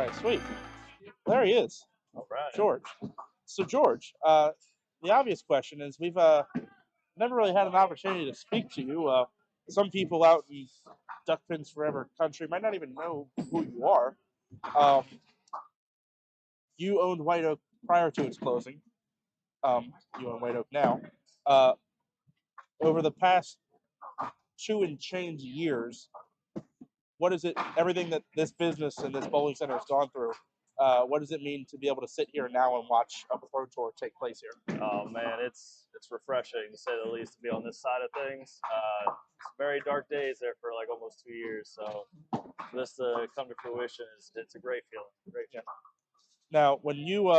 right, sweet. There he is, All right. George. So George, the obvious question is we've never really had an opportunity to speak to you. Some people out in Duck Pins Forever country might not even know who you are. Um, you owned White Oak prior to its closing. You own White Oak now. Uh, over the past 2 and change years, what is it? Everything that this business and this bowling center has gone through. What does it mean to be able to sit here now and watch a pro tour take place here? Oh man, it's refreshing to say the least to be on this side of things. It's very dark days there for like almost 2 years, so for this to come to fruition it's a great feeling. Great feeling. Now, when you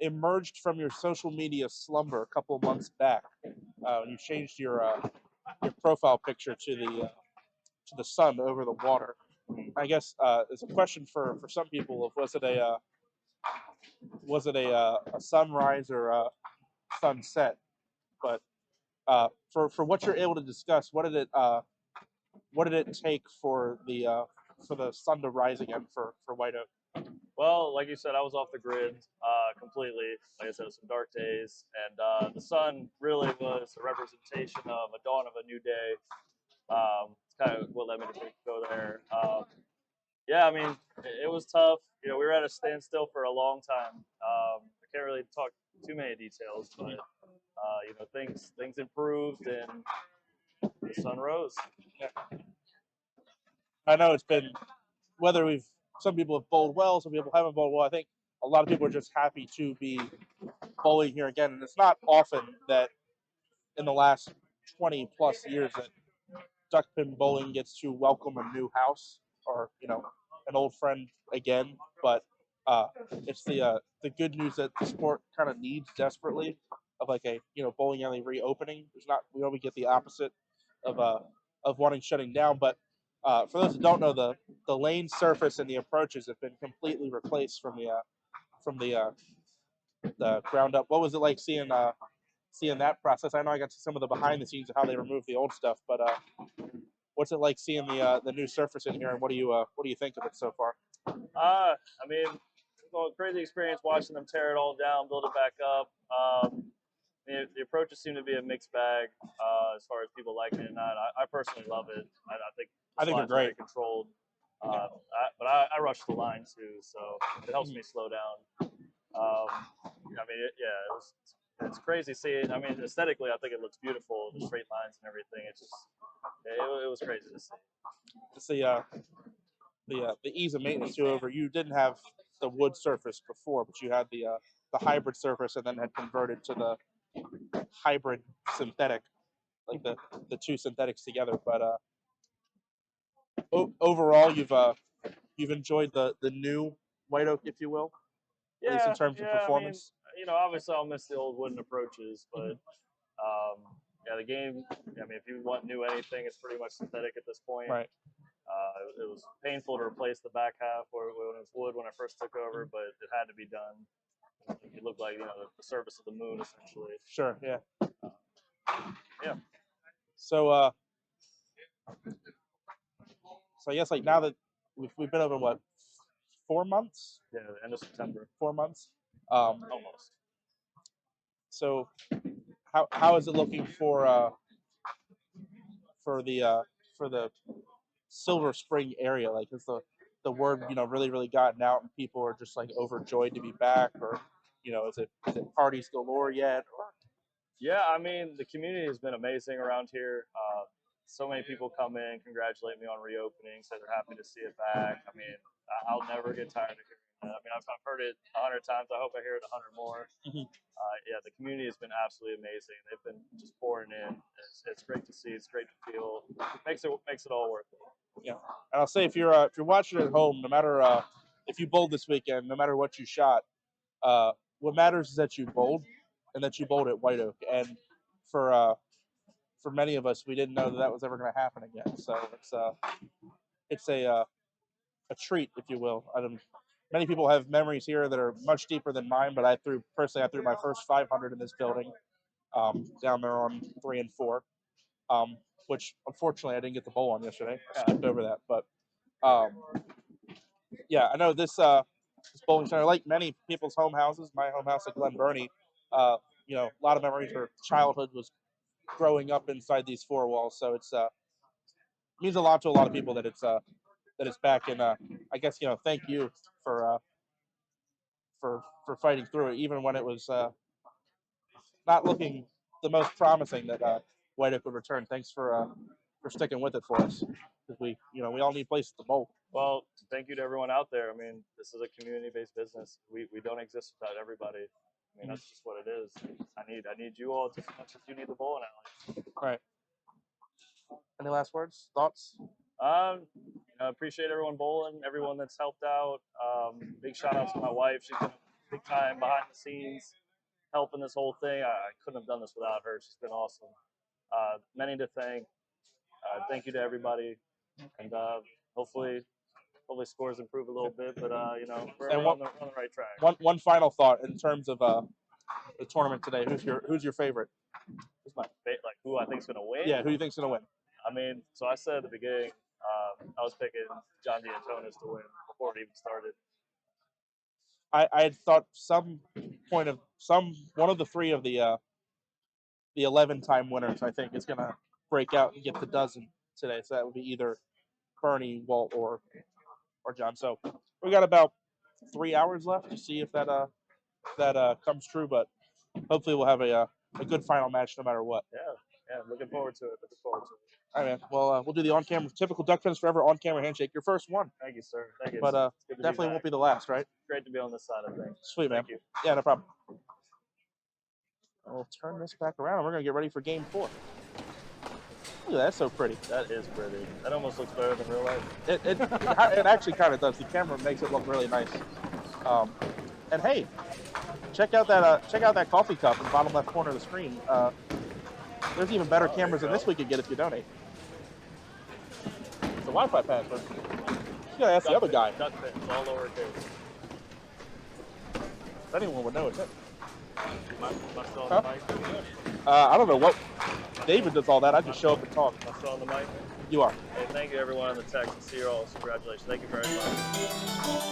emerged from your social media slumber a couple of months back, you changed your profile picture to the sun over the water. I guess it's a question for some people of was it a sunrise or a sunset? But for what you're able to discuss, what did it take for the sun to rise again for White Oak? Well, like you said, I was off the grid completely. Like I said, some dark days, and the sun really was a representation of a dawn of a new day. It's kind of what led me to go there. Yeah, I mean, it was tough. We were at a standstill for a long time. I can't really talk too many details, but things improved and the sun rose. Yeah. I know it's been whether we've some people have bowled well, some people haven't bowled well. I think a lot of people are just happy to be bowling here again, and it's not often that in the last 20 plus years that duckpin bowling gets to welcome a new house or an old friend again. But it's the good news that the sport kind of needs desperately of like a bowling alley reopening. There's not we always get the opposite of wanting shutting down. But for those who don't know, the lane surface and the approaches have been completely replaced from the ground up. What was it like seeing that process? I know I got to see some of the behind the scenes of how they removed the old stuff, but what's it like seeing the new surface in here, and what do you think of it so far? I mean, crazy experience watching them tear it all down, build it back up. The approaches seem to be a mixed bag as far as people liking it or not. I personally love it. I think I think they're great. Very controlled. But I rush the line too, so it helps me slow down. I mean, it's crazy seeing. I mean, aesthetically, I think it looks beautiful, the straight lines and everything. It was crazy to see. It's the ease of maintenance too. Over you didn't have the wood surface before, but you had the hybrid surface, and then had converted to the hybrid synthetic, like the two synthetics together. But overall, you've enjoyed the new White Oak, if you will, at least in terms of performance. I mean, obviously I'll miss the old wooden approaches, but yeah, the game. I mean, if you want new anything, it's pretty much synthetic at this point. Right. It was painful to replace the back half when it was wood when I first took over, but it had to be done. It looked like the surface of the moon essentially. Sure. Yeah. Yeah. So I guess like now that we've been over what 4 months? Yeah, the end of September. 4 months. Almost. So how is it looking for the Silver Spring area? Like, has the word really gotten out, and people are just like overjoyed to be back, or is it parties galore yet? Or yeah, I mean, the community has been amazing around here. So many people come in, congratulate me on reopening, say they're happy to see it back. I mean, I'll never get tired of hearing that. I mean, I've heard it 100 times. I hope I hear it 100 more. Yeah, the community has been absolutely amazing. They've been just pouring in. It's great to see. It's great to feel. Makes it all worth it. Yeah, and I'll say if you're watching at home, no matter if you bowled this weekend, no matter what you shot, what matters is that you bowled, and that you bowled at White Oak. And for many of us, we didn't know that was ever going to happen again. So it's a treat, if you will. Many people have memories here that are much deeper than mine, but I threw my first 500 in this building down there on 3 and 4, which unfortunately I didn't get the bowl on yesterday. I skipped over that, but yeah, I know this bowling center, like many people's home houses, my home house at Glen Burnie, you know, a lot of memories for childhood was growing up inside these four walls. So it's means a lot to a lot of people that it's back. And I guess, you know, thank you for fighting through it, even when it was not looking the most promising that White Oak would return. Thanks for sticking with it for us, because we all need places to bowl. Well, thank you to everyone out there. I mean, this is a community-based business. We don't exist without everybody. I mean, that's just what it is. I need you all just as much as you need the bowling alley. Right. Any last words, thoughts? Appreciate everyone bowling, everyone that's helped out. Big shout out to my wife. She's been big time behind the scenes, helping this whole thing. I couldn't have done this without her. She's been awesome. Many to thank. Thank you to everybody, and hopefully scores improve a little bit. But we're on the right track. One final thought in terms of the tournament today. Who's your favorite? Who's my favorite? Like who I think's gonna win? Yeah, who do you think's gonna win? I mean, so I said at the beginning, I was picking John D'Antonis to win before it even started. I had thought one of the three of the 11-time winners, I think, is gonna break out and get the dozen today. So that would be either Bernie, Walt, or John. So we got about 3 hours left to see if that comes true. But hopefully we'll have a good final match no matter what. Yeah, looking forward to it. All right, man. Well, we'll do the on-camera, typical Duck Fans Forever on-camera handshake. Your first one. Thank you, sir. Thank you. But definitely won't be the last, right? Great to be on this side of things. Sweet, man. Thank you. Yeah, no problem. We'll turn this back around, and we're going to get ready for Game 4. Look at that. That's so pretty. That is pretty. That almost looks better than real life. It actually kind of does. The camera makes it look really nice. And hey, check out that coffee cup in the bottom left corner of the screen. There's even better cameras than this we could get if you donate. It's a Wi-Fi password. You gotta ask the other guy. Duck Fans, all lowercase. If anyone would know, it's it. Am I still on the mic? I don't know what. David does all that. I just show up and talk. Am I still on the mic? You are. Hey, thank you everyone in the text. See you all. Congratulations. Thank you very much.